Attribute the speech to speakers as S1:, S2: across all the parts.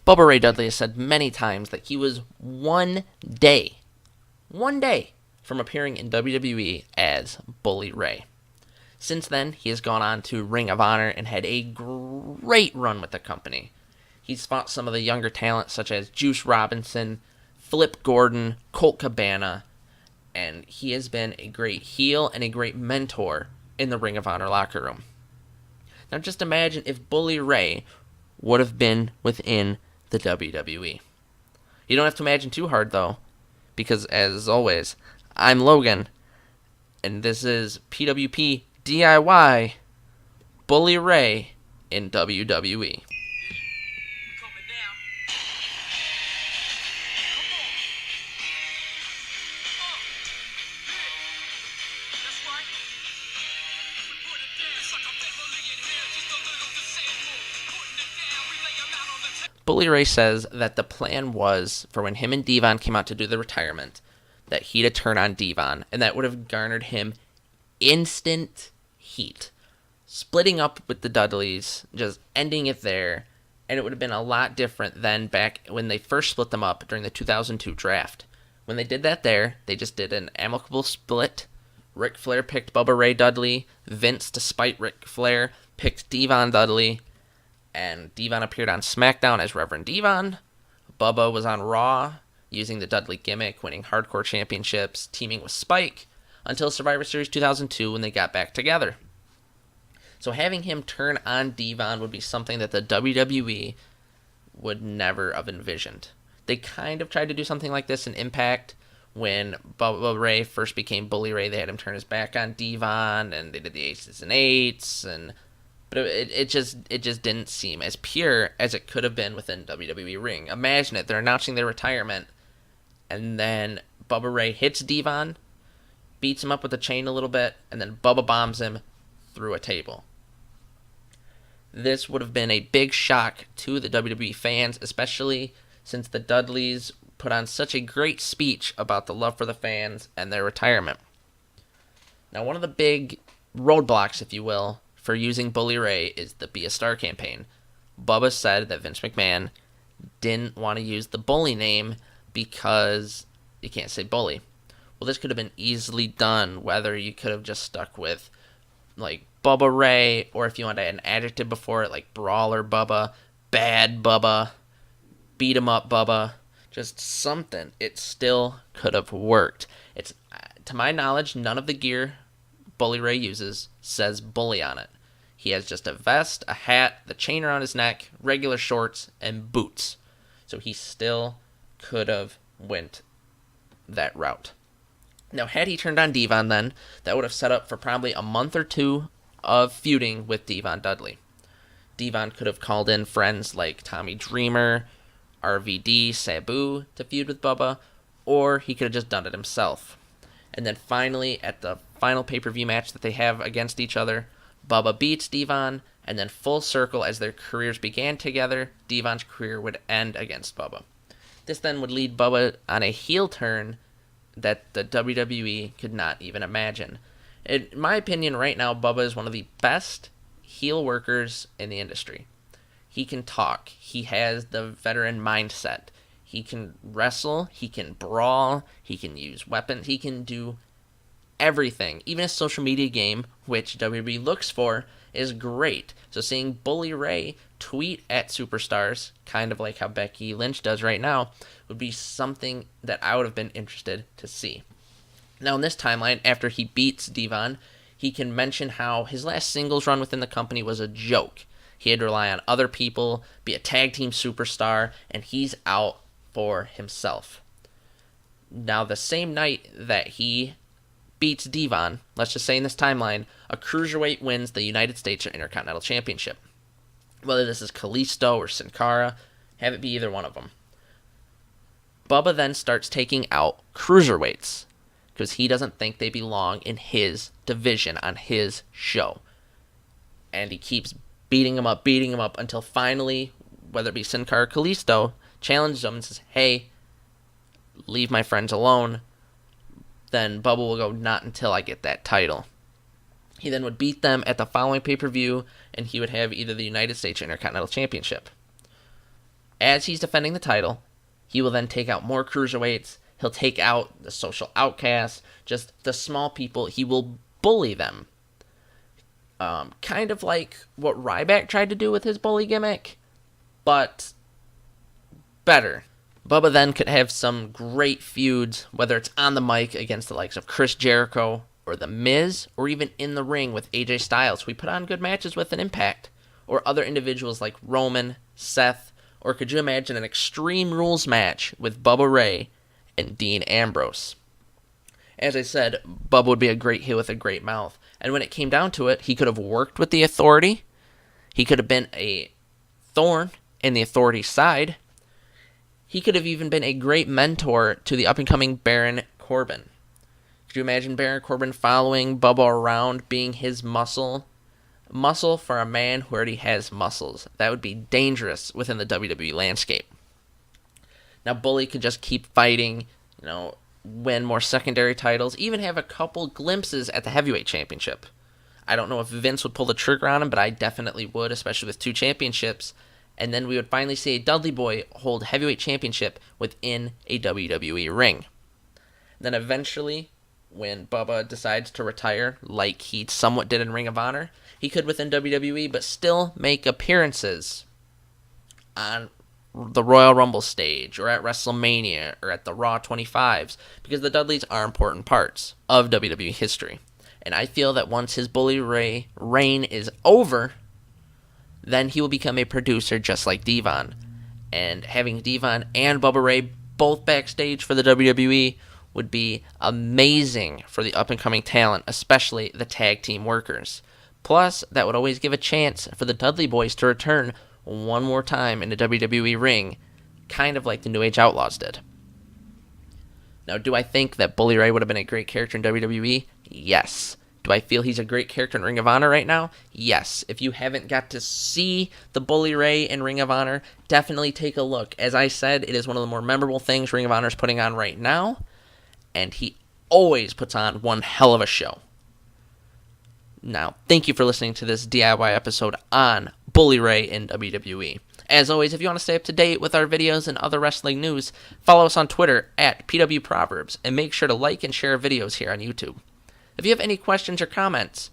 S1: Bubba Ray Dudley has said many times that he was one day from appearing in WWE as Bully Ray. Since then, he has gone on to Ring of Honor and had a great run with the company. He's fought some of the younger talent such as Juice Robinson, Flip Gordon, Colt Cabana, and he has been a great heel and a great mentor in the Ring of Honor locker room. Now just imagine if Bully Ray would have been within the WWE. You don't have to imagine too hard though, because as always, I'm Logan, and this is PWP DIY Bully Ray in WWE. Bully Ray says that the plan was for when him and Devon came out to do the retirement, that he'd turn on Devon, and that would have garnered him instant heat. Splitting up with the Dudleys, just ending it there, and it would have been a lot different than back when they first split them up during the 2002 draft. When they did that there, they just did an amicable split. Ric Flair picked Bubba Ray Dudley. Vince, despite Ric Flair, picked Devon Dudley. And Devon appeared on SmackDown as Reverend Devon. Bubba was on Raw, using the Dudley gimmick, winning hardcore championships, teaming with Spike, until Survivor Series 2002 when they got back together. So having him turn on Devon would be something that the WWE would never have envisioned. They kind of tried to do something like this in Impact. When Bubba Ray first became Bully Ray, they had him turn his back on Devon, and they did the Aces and Eights, but it just didn't seem as pure as it could have been within WWE Ring. Imagine it, they're announcing their retirement, and then Bubba Ray hits Devon, beats him up with a chain a little bit, and then Bubba bombs him through a table. This would have been a big shock to the WWE fans, especially since the Dudleys put on such a great speech about the love for the fans and their retirement. Now, one of the big roadblocks, if you will, for using Bully Ray is the Be a Star campaign. Bubba said that Vince McMahon didn't want to use the Bully name because you can't say Bully. Well, this could have been easily done, whether you could have just stuck with like Bubba Ray, or if you want to add an adjective before it, like Brawler Bubba, Bad Bubba, Beat 'em Up Bubba, just something. It still could have worked. It's, to my knowledge, none of the gear Bully Ray uses says Bully on it. He has just a vest, a hat, the chain around his neck, regular shorts, and boots. So he still could have went that route. Now, had he turned on Devon then, that would have set up for probably a month or two of feuding with Devon Dudley. Devon could have called in friends like Tommy Dreamer, RVD, Sabu to feud with Bubba, or he could have just done it himself. And then finally, at the final pay-per-view match that they have against each other, Bubba beats Devon, and then full circle as their careers began together, Devon's career would end against Bubba. This then would lead Bubba on a heel turn that the WWE could not even imagine. In my opinion, right now, Bubba is one of the best heel workers in the industry. He can talk. He has the veteran mindset. He can wrestle. He can brawl. He can use weapons. He can do everything. Even a social media game, which WWE looks for, is great. So seeing Bully Ray tweet at superstars, kind of like how Becky Lynch does right now, would be something that I would have been interested to see. Now in this timeline, after he beats Devon, he can mention how his last singles run within the company was a joke. He had to rely on other people, be a tag team superstar, and he's out for himself. Now the same night that he beats Devon, let's just say in this timeline, a cruiserweight wins the United States or Intercontinental Championship. Whether this is Kalisto or Sin Cara, have it be either one of them. Bubba then starts taking out cruiserweights because he doesn't think they belong in his division on his show. And he keeps beating him up until finally, whether it be Sin Cara or Kalisto, challenges him and says, hey, leave my friends alone. Then Bubba will go, not until I get that title. He then would beat them at the following pay-per-view, and he would have either the United States or Intercontinental Championship. As he's defending the title, he will then take out more cruiserweights. He'll take out the social outcasts, just the small people. He will bully them. Kind of like what Ryback tried to do with his bully gimmick, but better. Bubba then could have some great feuds, whether it's on the mic against the likes of Chris Jericho or The Miz, or even in the ring with AJ Styles, who he put on good matches with an Impact, or other individuals like Roman, Seth, or could you imagine an Extreme Rules match with Bubba Ray and Dean Ambrose? As I said, Bubba would be a great heel with a great mouth. And when it came down to it, he could have worked with the Authority. He could have been a thorn in the Authority's side. He could have even been a great mentor to the up-and-coming Baron Corbin. Could you imagine Baron Corbin following Bubba around, being his muscle? Muscle for a man who already has muscles. That would be dangerous within the WWE landscape. Now, Bully could just keep fighting, win more secondary titles, even have a couple glimpses at the heavyweight championship. I don't know if Vince would pull the trigger on him, but I definitely would, especially with 2 championships. And then we would finally see a Dudley Boy hold heavyweight championship within a WWE ring. Then eventually, when Bubba decides to retire, like he somewhat did in Ring of Honor, he could within WWE, but still make appearances on the Royal Rumble stage, or at WrestleMania, or at the Raw 25s, because the Dudleys are important parts of WWE history. And I feel that once his Bully Ray reign is over, then he will become a producer just like Devon. And having Devon and Bubba Ray both backstage for the WWE would be amazing for the up-and-coming talent, especially the tag team workers. Plus, that would always give a chance for the Dudley Boys to return one more time in the WWE ring, kind of like the New Age Outlaws did. Now, do I think that Bully Ray would have been a great character in WWE? Yes. Do I feel he's a great character in Ring of Honor right now? Yes. If you haven't got to see the Bully Ray in Ring of Honor, definitely take a look. As I said, it is one of the more memorable things Ring of Honor is putting on right now, and he always puts on one hell of a show. Now, thank you for listening to this DIY episode on Bully Ray in WWE. As always, if you want to stay up to date with our videos and other wrestling news, follow us on Twitter at PWProverbs, and make sure to like and share videos here on YouTube. If you have any questions or comments,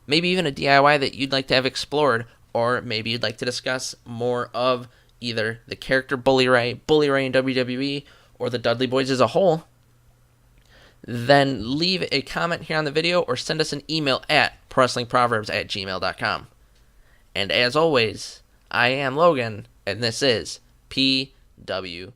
S1: maybe even a DIY that you'd like to have explored, or maybe you'd like to discuss more of either the character Bully Ray in WWE, or the Dudley Boys as a whole, then leave a comment here on the video or send us an email at ProWrestlingProverbs@gmail.com. And as always, I am Logan, and this is PWP.